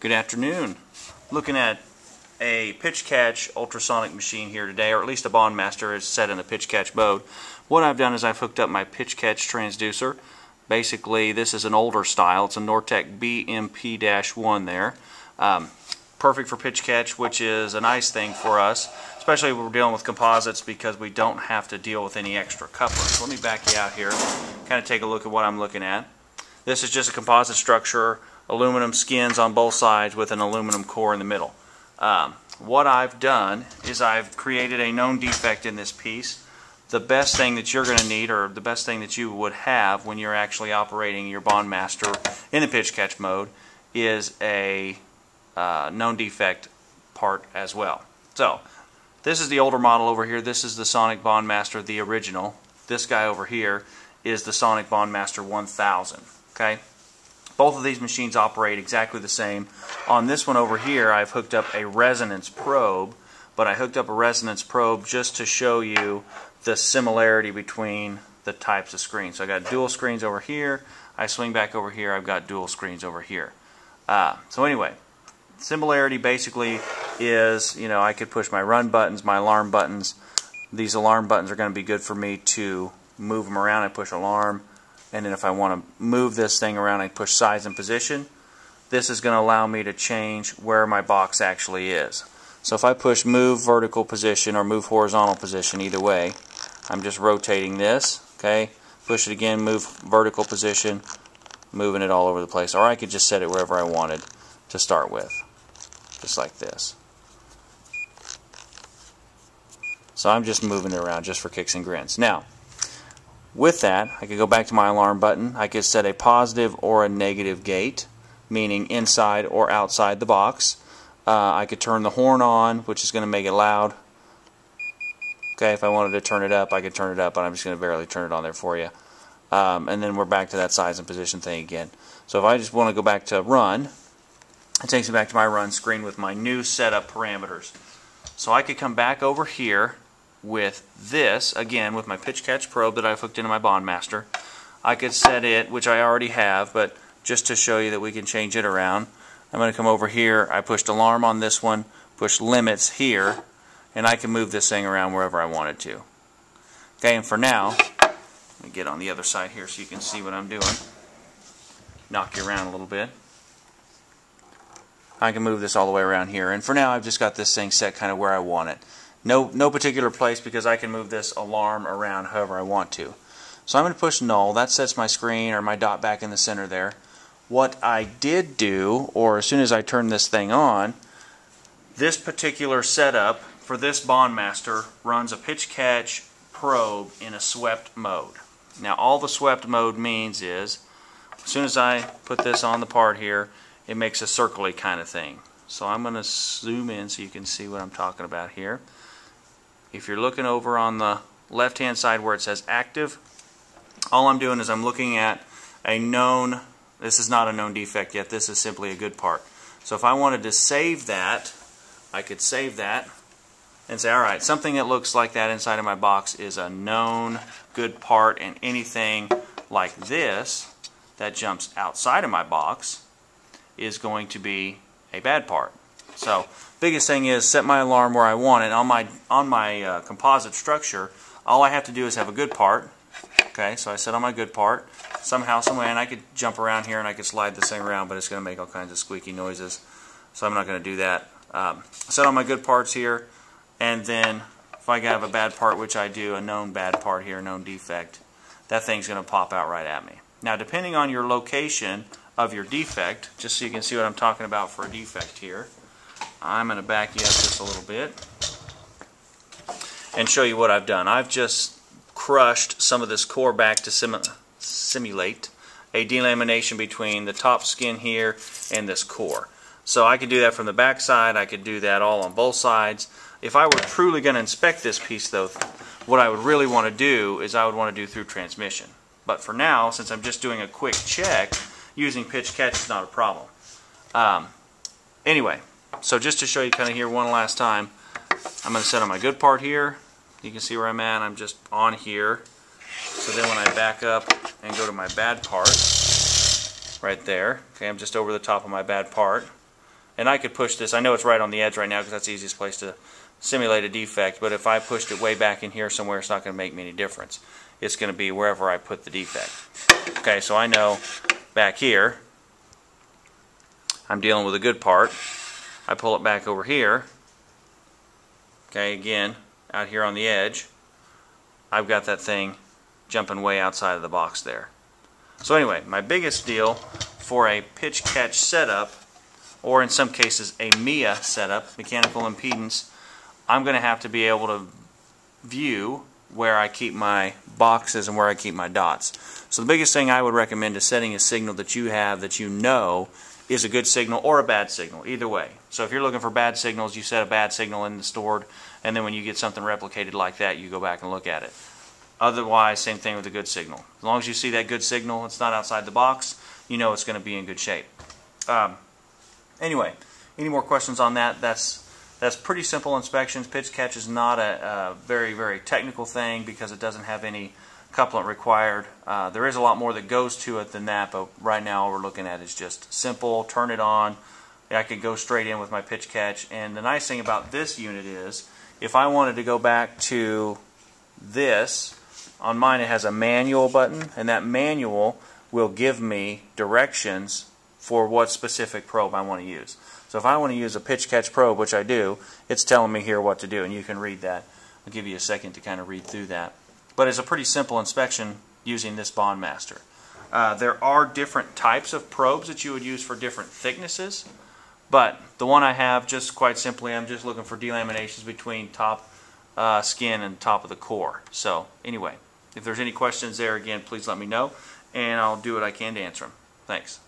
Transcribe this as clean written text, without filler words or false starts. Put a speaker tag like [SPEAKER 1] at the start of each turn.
[SPEAKER 1] Good afternoon. Looking at a pitch catch ultrasonic machine here today, or at least a Bondmaster is set in the pitch catch mode. What I've done is I've hooked up my pitch catch transducer. Basically, this is an older style. It's a Nortec BMP-1 there. Perfect for pitch catch, which is a nice thing for us, especially when we're dealing with composites, because we don't have to deal with any extra couplers. Let me back you out here, kind of take a look at what I'm looking at. This is just a composite structure, aluminum skins on both sides with an aluminum core in the middle. What I've done is I've created a known defect in this piece. The best thing that you're going to need, or the best thing that you would have when you're actually operating your Bondmaster in the pitch catch mode, is a known defect part as well. So this is the older model over here. This is the Sonic Bondmaster, the original. This guy over here is the Sonic Bondmaster 1000. Okay, both of these machines operate exactly the same. On this one over here, I've hooked up a resonance probe, but I hooked up a resonance probe just to show you the similarity between the types of screens. So I got dual screens over here. I swing back over here. I've got dual screens over here. So anyway, similarity basically is, you know, I could push my run buttons, my alarm buttons. These alarm buttons are going to be good for me to move them around. I push alarm, and then if I want to move this thing around, I push size and position. This is going to allow me to change where my box actually is. So if I push move vertical position or move horizontal position, either way, I'm just rotating this. Okay, push it again, move vertical position, moving it all over the place. Or I could just set it wherever I wanted to start with, just like this. So I'm just moving it around just for kicks and grins. Now, with that, I could go back to my alarm button. I could set a positive or a negative gate, meaning inside or outside the box. I could turn the horn on, which is going to make it loud. Okay, if I wanted to turn it up, I could turn it up, but I'm just going to barely turn it on there for you. And then we're back to that size and position thing again. So if I just want to go back to run, it takes me back to my run screen with my new setup parameters. So I could come back over here with this, again, with my pitch catch probe that I've hooked into my Bondmaster. I could set it, which I already have, but just to show you that we can change it around, I'm going to come over here. I pushed alarm on this one, push limits here, and I can move this thing around wherever I wanted to. Okay, and for now, let me get on the other side here so you can see what I'm doing. Knock you around a little bit. I can move this all the way around here, and for now I've just got this thing set kind of where I want it. No particular place, because I can move this alarm around however I want to. So I'm going to push null. That sets my screen or my dot back in the center there. What I did do, or as soon as I turn this thing on, this particular setup for this Bondmaster runs a pitch catch probe in a swept mode. Now all the swept mode means is, as soon as I put this on the part here, it makes a circle-y kind of thing. So I'm going to zoom in so you can see what I'm talking about here. If you're looking over on the left hand side where it says active, all I'm doing is I'm looking at a known, this is not a known defect yet, this is simply a good part. So if I wanted to save that, I could save that and say, alright, something that looks like that inside of my box is a known good part, and anything like this that jumps outside of my box is going to be a bad part. So biggest thing is set my alarm where I want it. On my composite structure, all I have to do is have a good part. Okay, so I set on my good part. Somehow, someway, and I could jump around here and I could slide this thing around, but it's going to make all kinds of squeaky noises. So I'm not going to do that. Set on my good parts here, and then if I have a bad part, which I do, a known bad part here, a known defect, that thing's going to pop out right at me. Now, depending on your location of your defect, just so you can see what I'm talking about for a defect here, I'm going to back you up just a little bit and show you what I've done. I've just crushed some of this core back to simulate a delamination between the top skin here and this core. So I could do that from the back side, I could do that all on both sides. If I were truly going to inspect this piece though, what I would really want to do is I would want to do through transmission. But for now, since I'm just doing a quick check, using pitch catch is not a problem. Anyway, so just to show you kind of here one last time, I'm going to set on my good part here. You can see where I'm at. I'm just on here. So then when I back up and go to my bad part, right there, okay, I'm just over the top of my bad part. and I could push this. I know it's right on the edge right now because that's the easiest place to simulate a defect, but if I pushed it way back in here somewhere, it's not going to make me any difference. It's going to be wherever I put the defect. Okay, so I know back here I'm dealing with a good part. I pull it back over here. Okay, again, out here on the edge, I've got that thing jumping way outside of the box there. So anyway, my biggest deal for a pitch catch setup, or in some cases a MIA setup, mechanical impedance, I'm going to have to be able to view where I keep my boxes and where I keep my dots. So the biggest thing I would recommend is setting a signal that you have that you know is a good signal or a bad signal, either way. So if you're looking for bad signals, you set a bad signal in the stored, and then when you get something replicated like that, you go back and look at it. Otherwise, same thing with a good signal. As long as you see that good signal, it's not outside the box, you know it's going to be in good shape. Anyway, any more questions on that? That's pretty simple inspections. Pitch catch is not a very, very technical thing because it doesn't have any couplant required. There is a lot more that goes to it than that, but right now all we're looking at is just simple, turn it on. I could go straight in with my pitch catch, and the nice thing about this unit is if I wanted to go back to this, on mine it has a manual button, and that manual will give me directions for what specific probe I want to use. So if I want to use a pitch catch probe, which I do, it's telling me here what to do, and you can read that. I'll give you a second to kind of read through that. But it's a pretty simple inspection using this Bondmaster. There are different types of probes that you would use for different thicknesses, but the one I have, just quite simply, I'm just looking for delaminations between top skin and top of the core. So anyway, if there's any questions there, again, please let me know, and I'll do what I can to answer them. Thanks.